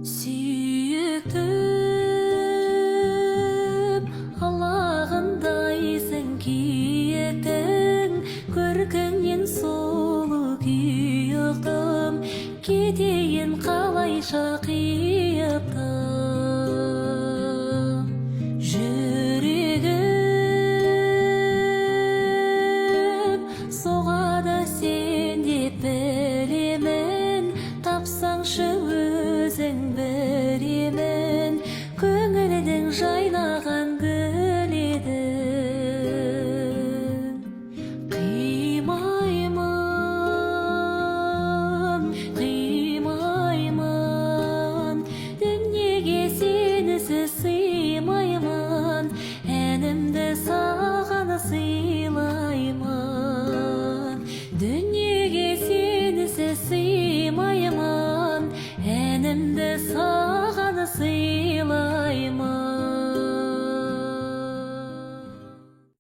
Сүйіктім, Аллағындайсың киеттің, көркіңнен сұлу күйіктім, кетейін қалайша қиыптым. Жүрегім соғады сен деп білемін, тапсаңшы өзің біремін, көңілдің жайнаған гүл едің. Қимаймын, дүниеге сенісіз сыймаймын, әнімді саған сыйлаймын. Дүниеге сенісіз сыймаймын, әнімді саған сыйлаймын.